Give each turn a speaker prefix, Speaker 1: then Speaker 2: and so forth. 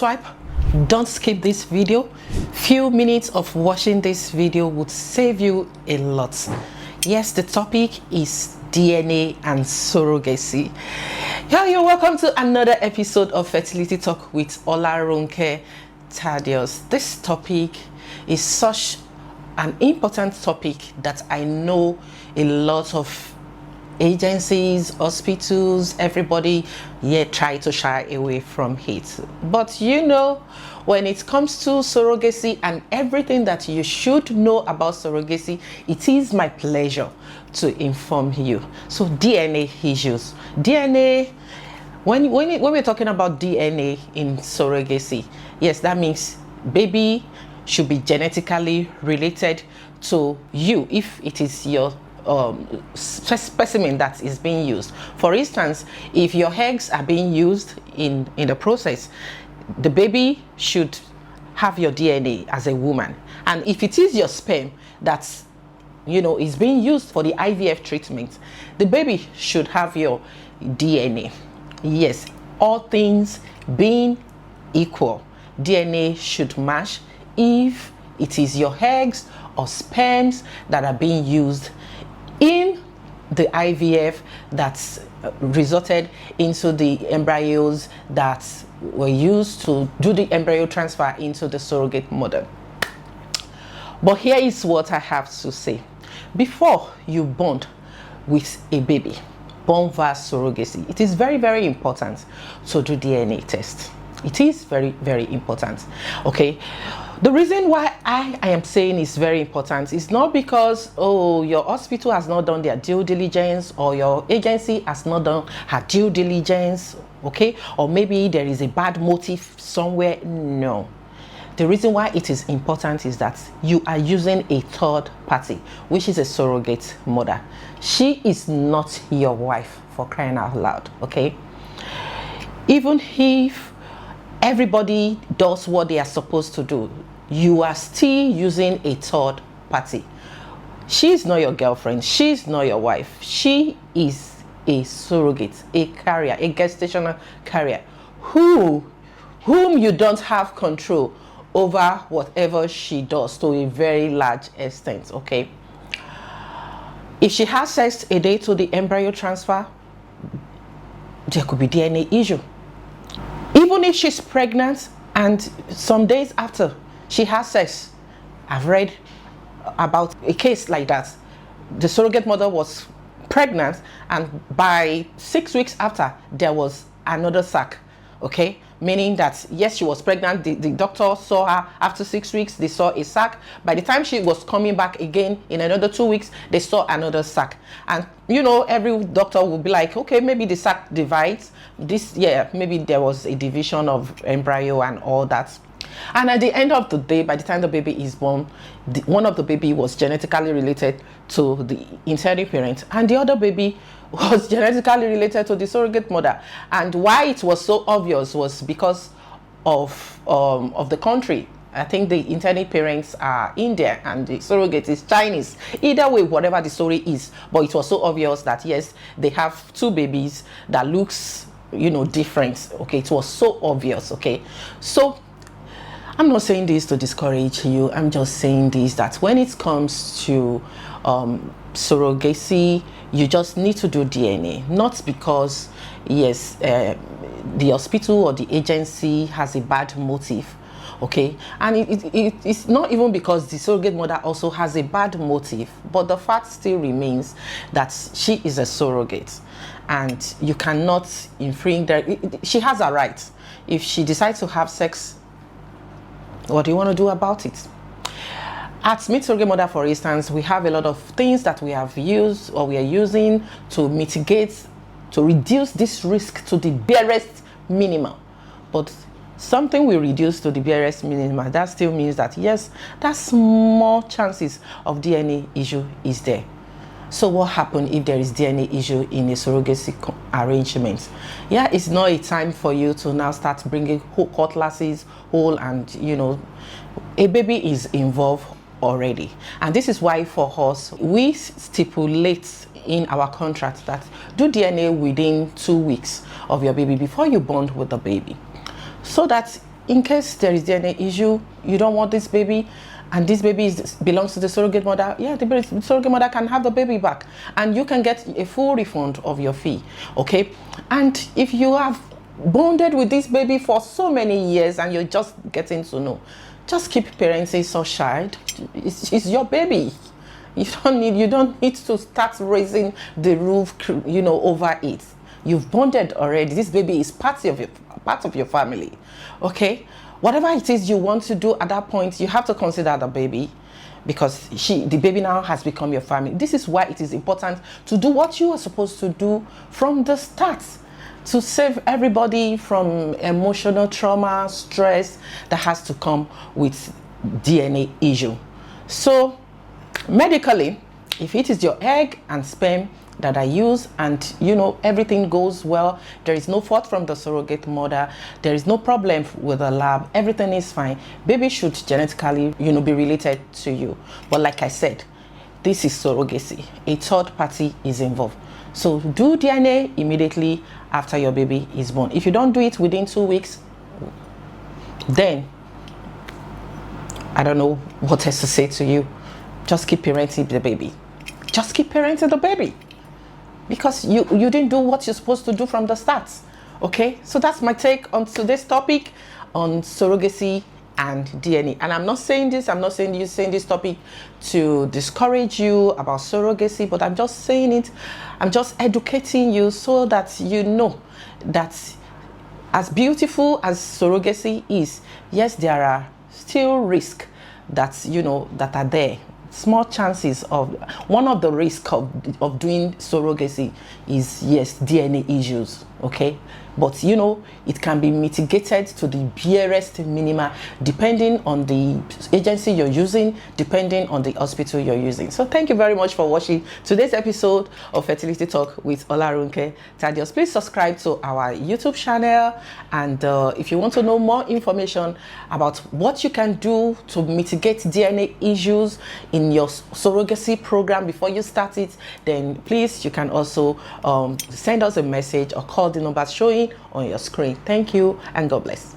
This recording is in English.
Speaker 1: swipe. Don't skip this video. Few minutes of watching this video would save you a lot. Yes, the topic is DNA and surrogacy. Yeah, you're welcome to another episode of Fertility Talk with Olarunke Thaddeus. This topic is such an important topic that I know a lot of agencies, hospitals, everybody try to shy away from it. But you know, when it comes to surrogacy and everything that you should know about surrogacy, it is my pleasure to inform you. So DNA issues. DNA, when we're talking about DNA in surrogacy, yes, that means baby should be genetically related to you if it is your specimen that is being used. For instance, if your eggs are being used in the process, the baby should have your DNA as a woman. And if it is your sperm that's is being used for the IVF treatment, the baby should have your DNA. Yes, all things being equal, DNA should match if it is your eggs or sperms that are being used in the IVF that's resulted into the embryos that were used to do the embryo transfer into the surrogate mother. But here is what I have to say. Before you bond with a baby, born via surrogacy, it is very, very important to do DNA test. It is very, very important. Okay. The reason why I am saying it's very important is not because, oh, your hospital has not done their due diligence or your agency has not done her due diligence, okay? Or maybe there is a bad motive somewhere. No. The reason why it is important is that you are using a third party, which is a surrogate mother. She is not your wife, for crying out loud, okay? Even if everybody does what they are supposed to do, you are still using a third party. She is not your girlfriend. She is not your wife. She is a surrogate, a carrier, a gestational carrier, whom you don't have control over whatever she does to a very large extent, okay? If she has sex a day to the embryo transfer, there could be DNA issue. Even if she's pregnant and some days after she has sex, I've read about a case like that. The surrogate mother was pregnant and by 6 weeks after there was another sac, okay? Meaning that yes, she was pregnant, the doctor saw her after 6 weeks, they saw a sac. By the time she was coming back again in another 2 weeks, they saw another sac. And every doctor will be like, okay, maybe the sac divides. Maybe there was a division of embryo and all that. And at the end of the day, by the time the baby is born, one of the baby was genetically related to the intended parent and the other baby was genetically related to the surrogate mother. And why it was so obvious was because of the country. I think the intended parents are Indian and the surrogate is Chinese. Either way, whatever the story is, but it was so obvious that yes, they have two babies that looks different. Okay, it was so obvious. Okay, so I'm not saying this to discourage you. I'm just saying this that when it comes to surrogacy, you just need to do DNA. Not because, yes, the hospital or the agency has a bad motive, okay? And it's not even because the surrogate mother also has a bad motive, but the fact still remains that she is a surrogate and you cannot infringe she has a right. If she decides to have sex, what do you want to do about it? At Meet Surrogate Mother, for instance, we have a lot of things that we have used or we are using to mitigate, to reduce this risk to the barest minimum. But something we reduce to the barest minimum, that still means that yes, that small chances of DNA issue is there. So what happens if there is DNA issue in a surrogacy arrangement? Yeah, it's not a time for you to now start bringing cutlasses, whole, and a baby is involved already. And this is why for us, we stipulate in our contract that do DNA within 2 weeks of your baby before you bond with the baby, so that in case there is DNA issue, you don't want this baby, and this baby belongs to the surrogate mother, yeah, the surrogate mother can have the baby back, and you can get a full refund of your fee, okay? And if you have bonded with this baby for so many years and you're just getting to know, just keep parenting such child. It's your baby. You don't need to start raising the roof, over it. You've bonded already. This baby is part of your family, okay? Whatever it is you want to do at that point, you have to consider the baby, because the baby now has become your family. This is why it is important to do what you are supposed to do from the start, to save everybody from emotional trauma, stress that has to come with DNA issue. So medically, if it is your egg and sperm that I use, and everything goes well, there is no fault from the surrogate mother, there is no problem with the lab, everything is fine, baby should genetically be related to you. But like I said, this is surrogacy. A third party is involved. So do DNA immediately after your baby is born. If you don't do it within 2 weeks, then I don't know what else to say to you. Just keep parenting the baby. Just keep parenting the baby, because you didn't do what you're supposed to do from the start. Okay, so that's my take on today's topic on surrogacy and DNA. And I'm not saying this topic to discourage you about surrogacy, but I'm just saying it, I'm just educating you so that you know that as beautiful as surrogacy is, yes, there are still risks that are there. Small chances of one of the risks of doing surrogacy is, yes, DNA issues, okay? But it can be mitigated to the barest minima depending on the agency you're using, depending on the hospital you're using. So thank you very much for watching today's episode of Fertility Talk with Olarunke Thaddeus. Please subscribe to our YouTube channel, and if you want to know more information about what you can do to mitigate DNA issues in your surrogacy program before you start it, then please, you can also send us a message or call the numbers showing on your screen. Thank you, and God bless.